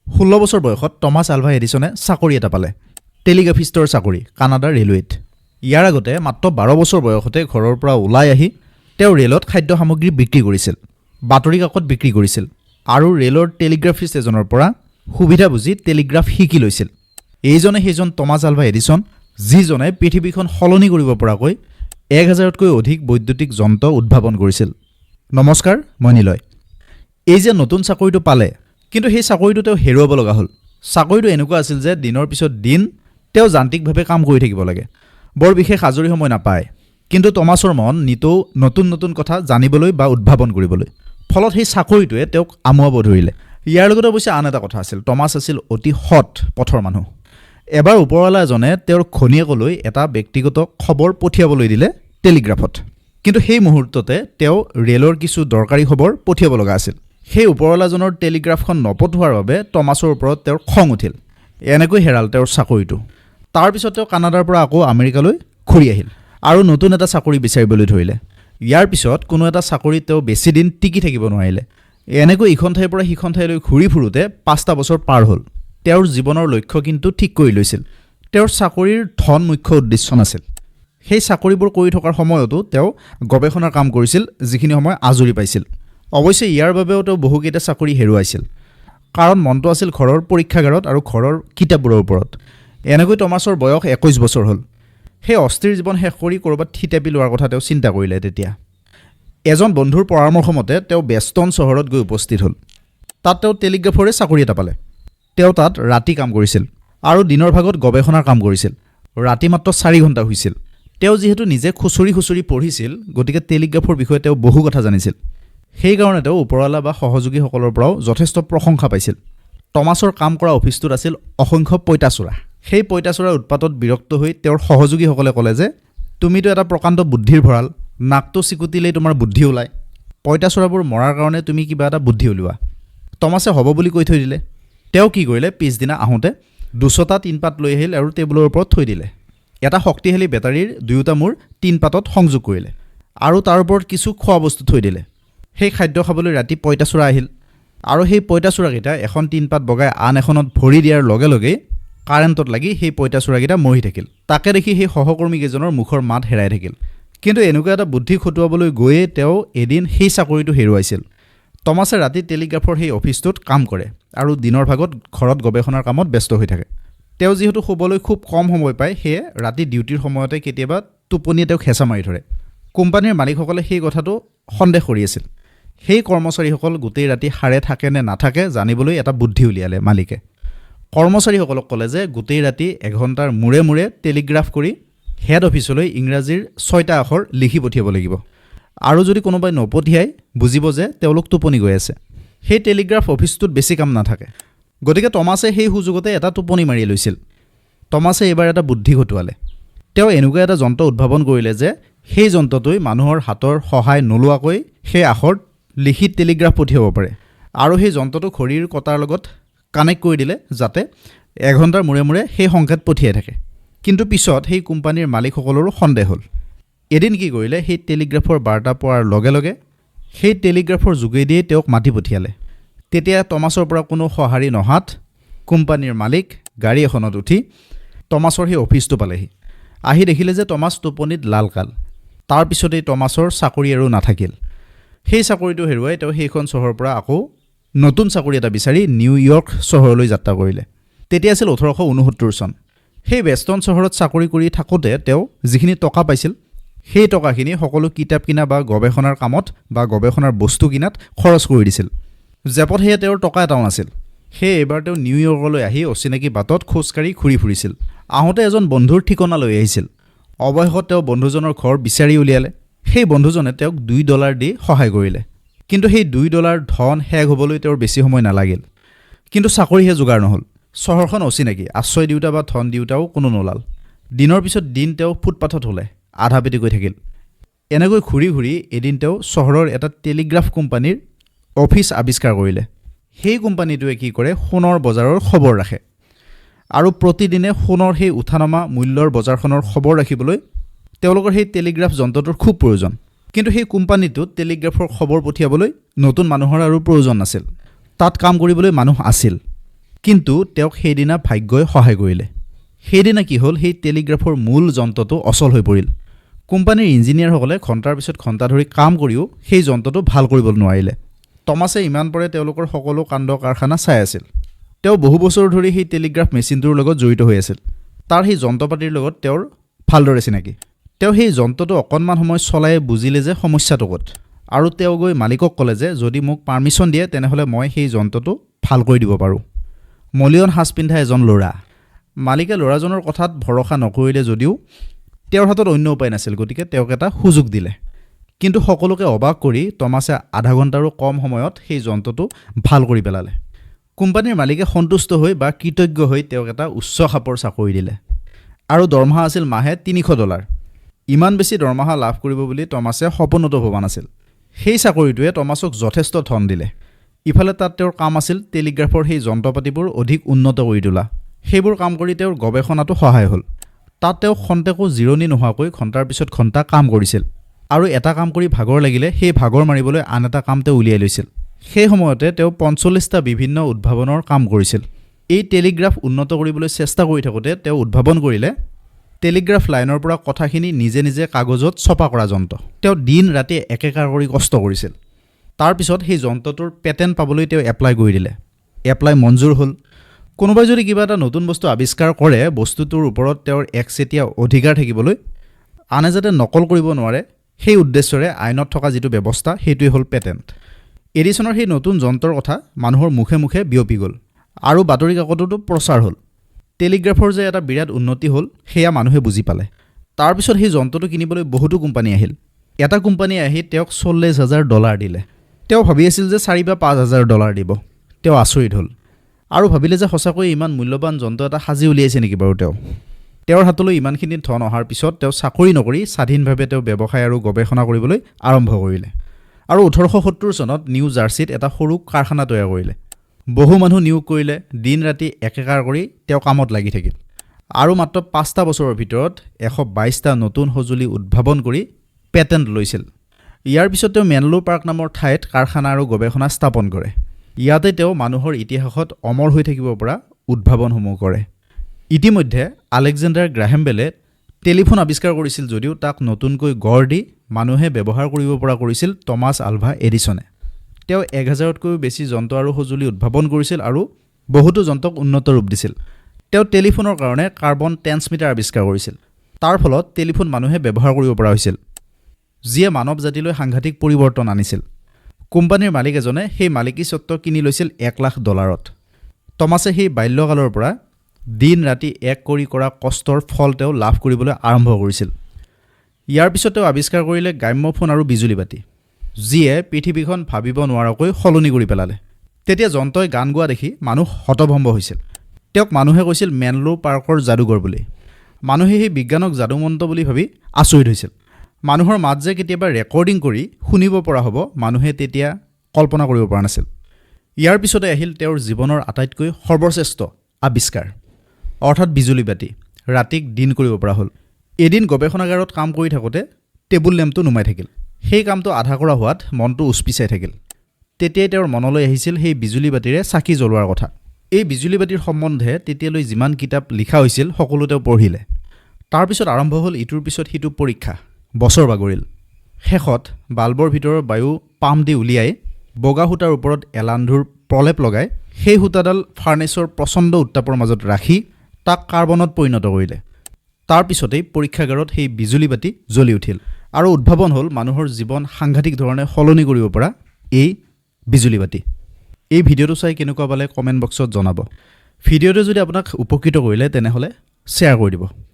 16 বছৰ বয়সত Thomas Alva এডিসনে চাকৰি এটা পালে টেলিগ্ৰাফিষ্টৰ চাকৰি কানাডাৰ ৰেলৱেত ইয়াৰ আগতে মাত্ৰ 12 বছৰ বয়সতে ঘৰৰ পৰা ওলাই আহি তেওঁ ৰেলত খাদ্য সামগ্ৰী বিক্ৰী কৰিছিল বাতৰি কাকত বিক্ৰী কৰিছিল আৰু ৰেলৰ টেলিগ্ৰাফিষ্ট এজনৰ পৰা সুবিধা বুজি টেলিগ্ৰাফ শিকি লৈছিল এইজনে সেইজন টমাছ আলভা এডিসন যিজনে পৃথিৱীখন সলনি কৰিব পৰাকৈ 1000তকৈ অধিক বৈদ্যুতিক যন্ত্ৰ উদ্ভাৱন কৰিছিল নমস্কাৰ মই নিলয় এই যে নতুন চাকৰিটো পালে কিন্তু সেই চাকৰিটো তেওঁ হেৰুৱাব লগা হ'ল চাকৰিটো এনেকুৱা আছিল যে দিনৰ পিছত দিন তেওঁ যান্ত্ৰিকভাৱে কাম কৰি থাকিব লাগে বৰ বিশেষ আজৰি সময় নাপায় কিন্তু টমাছৰ মন নিতৌ নতুন নতুন কথা জানিবলৈ বা উদ্ভাৱন কৰিবলৈ ফলত সেই চাকৰিটোৱে তেওঁক আমুৱাব ধৰিলে ইয়াৰ লগতে অৱশ্যে আন এটা কথা আছিল টমাছ আছিল অতি হট পথৰ মানুহ এবাৰ ওপৰৱালা এজনে তেওঁৰ খনিয়েকলৈ এটা ব্যক্তিগত খবৰ পঠিয়াবলৈ দিলে টেলিগ্ৰাফত কিন্তু সেই মুহূৰ্ততে তেওঁ ৰেলৰ কিছু দৰকাৰী খবৰ পঠিয়াব লগা আছিল সেই ওপৰৱালাজনৰ টেলিগ্ৰাফখন নপঠোৱাৰ বাবে টমাছৰ ওপৰত তেওঁৰ খং উঠিল এনেকৈ হেৰাল তেওঁৰ চাকৰিটো তাৰ পিছত তেওঁ কানাডাৰ পৰা আকৌ আমেৰিকালৈ ঘূৰি আহিল আৰু নতুন এটা চাকৰি বিচাৰিবলৈ ধৰিলে ইয়াৰ পিছত কোনো এটা চাকৰিত তেওঁ বেছি দিন টিকি থাকিব নোৱাৰিলে এনেকৈ ইখন ঠাইৰ পৰা সিখন ঠাইলৈ ঘূৰি ফুৰোতে 5টা বছৰ পাৰ হ'ল তেওঁৰ জীৱনৰ লক্ষ্য কিন্তু ঠিক কৰি লৈছিল তেওঁৰ চাকৰিৰ ধন মুখ্য উদ্দেশ্য নাছিল সেই চাকৰিবোৰ কৰি থকাৰ সময়তো তেওঁ গৱেষণাৰ কাম কৰিছিল যিখিনি সময় আজৰি পাইছিল অৱশ্যে ইয়াৰ বাবেও তেওঁ বহুকেইটা চাকৰি হেৰুৱাইছিল কাৰণ মনটো আছিল ঘৰৰ পৰীক্ষাগাৰত আৰু ঘৰৰ কিতাপবোৰৰ ওপৰত এনেকৈ টমাছৰ বয়স 21 বছৰ হ'ল সেই অস্থিৰ জীৱন শেষ কৰি ক'ৰবাত থিতাপি লোৱাৰ কথা তেওঁ চিন্তা কৰিলে তেতিয়া এজন বন্ধুৰ পৰামৰ্শ মতে তেওঁ বেষ্টন চহৰত গৈ উপস্থিত হ'ল তাত তেওঁ টেলিগ্ৰাফৰে চাকৰি এটা পালে তেওঁ তাত ৰাতি কাম কৰিছিল আৰু দিনৰ ভাগত গৱেষণাৰ কাম কৰিছিল ৰাতি মাত্ৰ 4 ঘণ্টা হৈছিল তেওঁ যিহেতু নিজে খুচৰি পঢ়িছিল গতিকে টেলিগ্ৰাফৰ বিষয়ে তেওঁ বহু কথা জানিছিল সেইকাৰণে তেওঁ ওপৰৱালা বা সহযোগীসকলৰ পৰাও যথেষ্ট প্ৰশংসা পাইছিল টমাছৰ কাম কৰা অফিচটোত আছিল অসংখ্য পইতাচোৰা সেই পইতাচোৰাৰ উৎপাতত বিৰক্ত হৈ তেওঁৰ সহযোগীসকলে ক'লে যে তুমিতো এটা প্ৰকাণ্ড বুদ্ধিৰ ভঁৰাল নাকটো চিকুটিলেই তোমাৰ বুদ্ধি ওলায় পইতাচোৰাবোৰ মৰাৰ কাৰণে তুমি কিবা এটা বুদ্ধি উলিওৱা টমাছে হ'ব বুলি কৈ থৈ দিলে তেওঁ কি কৰিলে পিছদিনা আহোঁতে 200টা টিনপাত লৈ আহিল আৰু টেবুলৰ ওপৰত থৈ দিলে এটা শক্তিশালী বেটাৰীৰ দুয়োটা মূৰ টিনপাতত সংযোগ কৰিলে আৰু তাৰ ওপৰত কিছু খোৱা বস্তু থৈ দিলে সেই খাদ্য খাবলৈ ৰাতি পইতাচোৰা আহিল আৰু সেই পইতাচোৰাকেইটা এখন টিনপাত বগাই আন এখনত ভৰি দিয়াৰ লগে লগেই কাৰেণ্টত লাগি সেই পইতাচোৰাকেইটা মৰি থাকিল তাকে দেখি সেই সহকৰ্মীকেইজনৰ মুখৰ মাত হেৰাই থাকিল কিন্তু এনেকুৱা এটা বুদ্ধি খটুৱাবলৈ গৈয়ে তেওঁ এদিন সেই চাকৰিটো হেৰুৱাইছিল টমাছে ৰাতি টেলিগ্ৰাফৰ সেই অফিচটোত কাম কৰে আৰু দিনৰ ভাগত ঘৰত গৱেষণাৰ কামত ব্যস্ত হৈ থাকে তেওঁ যিহেতু শুবলৈ খুব কম সময় পায় সেয়ে ৰাতি ডিউটিৰ সময়তে কেতিয়াবা টোপনিয়ে তেওঁক হেঁচা মাৰি ধৰে কোম্পানীৰ মালিকসকলে সেই কথাটো সন্দেহ কৰি আছিল সেই কৰ্মচাৰীসকল গোটেই ৰাতি সাৰে থাকে নে নাথাকে জানিবলৈ এটা বুদ্ধি উলিয়ালে মালিকে কৰ্মচাৰীসকলক ক'লে যে গোটেই ৰাতি 1 ঘণ্টাৰ মূৰে মূৰে টেলিগ্ৰাফ কৰি হেড অফিচলৈ ইংৰাজীৰ 6টা আখৰ লিখি পঠিয়াব লাগিব আৰু যদি কোনোবাই নপঠিয়াই বুজিব যে তেওঁলোক টোপনি গৈ আছে সেই টেলিগ্ৰাফ অফিচটোত বেছি কাম নাথাকে গতিকে টমাছে সেই সুযোগতে এটা টোপনি মাৰি লৈছিল টমাছে এবাৰ এটা বুদ্ধি ঘটুৱালে তেওঁ এনেকুৱা এটা যন্ত্ৰ উদ্ভাৱন কৰিলে যে সেই যন্ত্ৰটোই মানুহৰ হাতৰ সহায় নোলোৱাকৈ সেই আখৰ লিখি টেলিগ্ৰাফ পঠিয়াব পাৰে আৰু সেই যন্ত্ৰটো ঘড়ীৰ কটাৰ লগত কানেক্ট কৰি দিলে যাতে 1 ঘণ্টাৰ মূৰে মূৰে সেই সংকেত পঠিয়াই থাকে কিন্তু পিছত সেই কোম্পানীৰ মালিকসকলৰো সন্দেহ হ'ল এদিন কি কৰিলে সেই টেলিগ্ৰাফৰ বাৰ্তা পোৱাৰ লগে লগে সেই টেলিগ্ৰাফৰ যোগেদিয়ে তেওঁক মাতি পঠিয়ালে তেতিয়া টমাছৰ পৰা কোনো সঁহাৰি নহাত কোম্পানীৰ মালিক গাড়ী এখনত উঠি টমাছৰ সেই অফিচটো পালেহি আহি দেখিলে যে টমাছ টোপনিত লালকাল তাৰ পিছতেই টমাছৰ চাকৰি আৰু নাথাকিল সেই চাকৰিটো হেৰুৱাই তেওঁ সেইখন চহৰৰ পৰা আকৌ নতুন চাকৰি এটা বিচাৰি নিউয়ৰ্ক চহৰলৈ যাত্ৰা কৰিলে তেতিয়া আছিল 1869 চন সেই বেষ্টন চহৰত চাকৰি কৰি থাকোঁতে তেওঁ যিখিনি টকা পাইছিল সেই টকাখিনি সকলো কিতাপ কিনা বা গৱেষণাৰ কামত বা গৱেষণাৰ বস্তু কিনাত খৰচ কৰি দিছিল জেপত সেয়ে তেওঁৰ টকা এটাও নাছিল সেয়ে এবাৰ তেওঁ নিউয়ৰ্কলৈ আহি অচিনাকি বাটত খোজকাঢ়ি ঘূৰি ফুৰিছিল আহোঁতে এজন বন্ধুৰ ঠিকনা লৈ আহিছিল অৱশেষত তেওঁ বন্ধুজনৰ ঘৰ বিচাৰি উলিয়ালে সেই বন্ধুজনে তেওঁক $2 দি সহায় কৰিলে কিন্তু সেই $2 ধন শেষ হ'বলৈ তেওঁৰ বেছি সময় নালাগিল কিন্তু চাকৰিহে যোগাৰ নহ'ল চহৰখন অচিনাকি আশ্ৰয় দিওঁতা বা ধন দিওঁতাও কোনো নোলাল দিনৰ পিছত দিন তেওঁ ফুটপাথত হ'লে আধা পেটি গৈ থাকিল এনেকৈ ঘূৰি ঘূৰি এদিন তেওঁ চহৰৰ এটা টেলিগ্ৰাফ কোম্পানীৰ অফিচ আৱিষ্কাৰ কৰিলে সেই কোম্পানীটোৱে কি কৰে সোণৰ বজাৰৰ খবৰ ৰাখে আৰু প্ৰতিদিনে সোণৰ সেই উঠানমা মূল্যৰ বজাৰখনৰ খবৰ ৰাখিবলৈ তেওঁলোকৰ সেই টেলিগ্ৰাফ যন্ত্ৰটোৰ খুব প্ৰয়োজন কিন্তু সেই কোম্পানীটোত টেলিগ্ৰাফৰ খবৰ পঠিয়াবলৈ নতুন মানুহৰ আৰু প্ৰয়োজন নাছিল তাত কাম কৰিবলৈ মানুহ আছিল কিন্তু তেওঁক সেইদিনা ভাগ্যই সহায় কৰিলে। সেইদিনা কি হ'ল, সেই টেলিগ্ৰাফৰ মূল যন্ত্ৰটো অচল হৈ পৰিল। কোম্পানীৰ ইঞ্জিনিয়াৰসকলে ঘণ্টাৰ পিছত ঘণ্টা ধৰি কাম কৰিও সেই যন্ত্ৰটো ভাল কৰিব নোৱাৰিলে। টমাছে ইমান পৰে তেওঁলোকৰ সকলো কাণ্ড কাৰখানা চাই আছিল। তেওঁ বহু বছৰ ধৰি সেই টেলিগ্ৰাফ মেচিনটোৰ লগত জড়িত হৈ আছিল। তাৰ সেই যন্ত্ৰপাতিৰ লগত তেওঁৰ ভালদৰে চিনাকি। তেওঁ সেই যন্ত্ৰটো অকণমান সময় চলাই বুজিলে যে সমস্যাটো ক'ত, আৰু তেওঁ গৈ মালিকক ক'লে যে যদি মোক পাৰ্মিশ্যন দিয়ে তেনেহ'লে মই সেই যন্ত্ৰটো ভাল কৰি দিব পাৰোঁ। মলিয়ন সাজ পিন্ধা এজন ল'ৰা। মালিকে ল'ৰাজনৰ কথাত ভৰসা নকৰিলে যদিও তেওঁৰ হাতত অন্য উপায় নাছিল, গতিকে তেওঁক এটা সুযোগ দিলে। কিন্তু সকলোকে অবাক কৰি টমাছে আধা ঘণ্টাৰো কম সময়ত সেই যন্ত্ৰটো ভাল কৰি পেলালে। কোম্পানীৰ মালিকে সন্তুষ্ট হৈ বা কৃতজ্ঞ হৈ তেওঁক এটা উচ্চ খাপৰ চাকৰি দিলে, আৰু দৰমহা আছিল মাহে $300। ইমান বেছি দৰমহা লাভ কৰিব বুলি টমাছে সপোনতো ভবা নাছিল। সেই চাকৰিটোৱে টমাছক যথেষ্ট ধন দিলে। ইফালে তাত তেওঁৰ কাম আছিল টেলিগ্ৰাফৰ সেই যন্ত্ৰপাতিবোৰ অধিক উন্নত কৰি তোলা। সেইবোৰ কাম কৰি তেওঁৰ গৱেষণাটো সহায় হ'ল। তাত তেওঁ খন্তেকো জিৰণি নোহোৱাকৈ ঘণ্টাৰ পিছত ঘণ্টা কাম কৰিছিল, আৰু এটা কাম কৰি ভাগৰ লাগিলে সেই ভাগৰ মাৰিবলৈ আন এটা কাম তেওঁ উলিয়াই লৈছিল। সেই সময়তে তেওঁ 45টা বিভিন্ন উদ্ভাৱনৰ কাম কৰিছিল। এই টেলিগ্ৰাফ উন্নত কৰিবলৈ চেষ্টা কৰি থাকোঁতে তেওঁ উদ্ভাৱন কৰিলে টেলিগ্ৰাফ লাইনৰ পৰা কথাখিনি নিজে নিজে কাগজত ছপা কৰা যন্ত্ৰ। তেওঁ দিন ৰাতি একেকাৰ কৰি কষ্ট কৰিছিল। তাৰপিছত সেই যন্ত্ৰটোৰ পেটেণ্ট পাবলৈ তেওঁ এপ্লাই কৰি দিলে। এপ্লাই মঞ্জুৰ হ'ল। কোনোবাই যদি কিবা এটা নতুন বস্তু আৱিষ্কাৰ কৰে, বস্তুটোৰ ওপৰত তেওঁৰ একচেটিয়া অধিকাৰ থাকিবলৈ, আনে যাতে নকল কৰিব নোৱাৰে, সেই উদ্দেশ্যৰে আইনত থকা যিটো ব্যৱস্থা সেইটোৱে হ'ল পেটেণ্ট। এডিছনৰ সেই নতুন যন্ত্ৰৰ কথা মানুহৰ মুখে মুখে বিয়পি গ'ল, আৰু বাতৰি কাকততো প্ৰচাৰ হ'ল। টেলিগ্ৰাফৰ যে এটা বিৰাট উন্নতি হ'ল সেয়া মানুহে বুজি পালে। তাৰপিছত সেই যন্ত্ৰটো কিনিবলৈ বহুতো কোম্পানী আহিল। এটা কোম্পানীয়ে আহি তেওঁক $40,000 দিলে। তেওঁ ভাবি আছিল যে $4,000 বা $5,000 দিব। তেওঁ আচৰিত হ'ল আৰু ভাবিলে যে সঁচাকৈ ইমান মূল্যৱান যন্ত্ৰ এটা সাজি উলিয়াইছে নেকি বাৰু তেওঁ। তেওঁৰ হাতলৈ ইমানখিনি ধন অহাৰ পিছত তেওঁ চাকৰি নকৰি স্বাধীনভাৱে তেওঁ ব্যৱসায় আৰু গৱেষণা কৰিবলৈ আৰম্ভ কৰিলে, আৰু 1870 চনত নিউ জাৰ্চিত এটা সৰু কাৰখানা তৈয়াৰ কৰিলে। বহু মানুহ নিয়োগ কৰিলে। দিন ৰাতি একেকাৰ কৰি তেওঁ কামত লাগি থাকিল, আৰু মাত্ৰ 5টা বছৰৰ ভিতৰত 122টা নতুন সঁজুলি উদ্ভাৱন কৰি পেটেণ্ট লৈছিল। ইয়াৰ পিছত তেওঁ মেনলো পাৰ্ক নামৰ ঠাইত কাৰখানা আৰু গৱেষণা স্থাপন কৰে। ইয়াতে তেওঁ মানুহৰ ইতিহাসত অমৰ হৈ থাকিব পৰা উদ্ভাৱনসমূহ কৰে। ইতিমধ্যে আলেকজেণ্ডাৰ গ্ৰাহেম বেলে টেলিফোন আৱিষ্কাৰ কৰিছিল যদিও তাক নতুনকৈ গঢ় দি মানুহে ব্যৱহাৰ কৰিব পৰা কৰিছিল টমাছ আলভা এডিছনে। তেওঁ 1000তকৈও বেছি যন্ত্ৰ আৰু সঁজুলি উদ্ভাৱন কৰিছিল আৰু বহুতো যন্ত্ৰক উন্নত ৰূপ দিছিল। তেওঁ টেলিফোনৰ কাৰণে কাৰ্বন ট্ৰেন্সমিটাৰ আৱিষ্কাৰ কৰিছিল। তাৰ ফলত টেলিফোন মানুহে ব্যৱহাৰ কৰিব পৰা হৈছিল, যিয়ে মানৱ জাতিলৈ সাংঘাতিক পৰিৱৰ্তন আনিছিল। কোম্পানীৰ মালিক এজনে সেই মালিকী স্বত্ব কিনি লৈছিল $1,00,000। টমাছে সেই বাল্যকালৰ পৰা দিন ৰাতি এক কৰি কৰা কষ্টৰ ফল তেওঁ লাভ কৰিবলৈ আৰম্ভ কৰিছিল। ইয়াৰ পিছত তেওঁ আৱিষ্কাৰ কৰিলে গ্ৰাম্যফোন আৰু বিজুলী বাতি, যিয়ে পৃথিৱীখন ভাবিব নোৱাৰাকৈ সলনি কৰি পেলালে। তেতিয়া যন্ত্ৰই গান গোৱা দেখি মানুহ হতভম্ব হৈছিল। তেওঁক মানুহে কৈছিল মেনলো পাৰ্কৰ যাদুকৰ বুলি। মানুহে সেই বিজ্ঞানক যাদুমন্ত বুলি ভাবি আচৰিত হৈছিল। মানুহৰ মাত যে কেতিয়াবা ৰেকৰ্ডিং কৰি শুনিব পৰা হ'ব, মানুহে তেতিয়া কল্পনা কৰিব পৰা নাছিল। ইয়াৰ পিছতে আহিল তেওঁৰ জীৱনৰ আটাইতকৈ সৰ্বশ্ৰেষ্ঠ আৱিষ্কাৰ, অৰ্থাৎ বিজুলী বাতি। ৰাতিক দিন কৰিব পৰা হ'ল। এদিন গৱেষণাগাৰত কাম কৰি থাকোঁতে টেবুল লেম্পটো নুমাই থাকিল। সেই কামটো আধা কৰা হোৱাত মনটো উচপিচাই থাকিল। তেতিয়াই তেওঁৰ মনলৈ আহিছিল সেই বিজুলী বাতিৰে চাকি জ্বলোৱাৰ কথা। এই বিজুলী বাতিৰ সম্বন্ধে তেতিয়ালৈ যিমান কিতাপ লিখা হৈছিল সকলো তেওঁ পঢ়িলে। তাৰপিছত আৰম্ভ হ'ল ইটোৰ পিছত সিটো পৰীক্ষা। বছৰ বাগৰিল। শেষত বাল্বৰ ভিতৰৰ বায়ু পাম্প দি উলিয়াই বগা সূতাৰ ওপৰত এলান্ধুৰ প্ৰলেপ লগাই সেই সূতাডাল ফাৰ্নেছৰ প্ৰচণ্ড উত্তাপৰ মাজত ৰাখি তাক কাৰ্বনত পৰিণত কৰিলে। তাৰপিছতেই পৰীক্ষাগাৰত সেই বিজুলী বাতি জ্বলি উঠিল, আৰু উদ্ভাৱন হ'ল মানুহৰ জীৱন সাংঘাতিক ধৰণে সলনি কৰিব পৰা এই বিজুলী বাতি। এই ভিডিঅ'টো চাই কেনেকুৱা পালে কমেণ্ট বক্সত জনাব। ভিডিঅ'টো যদি আপোনাক উপকৃত কৰিলে তেনেহ'লে শ্বেয়াৰ কৰি দিব।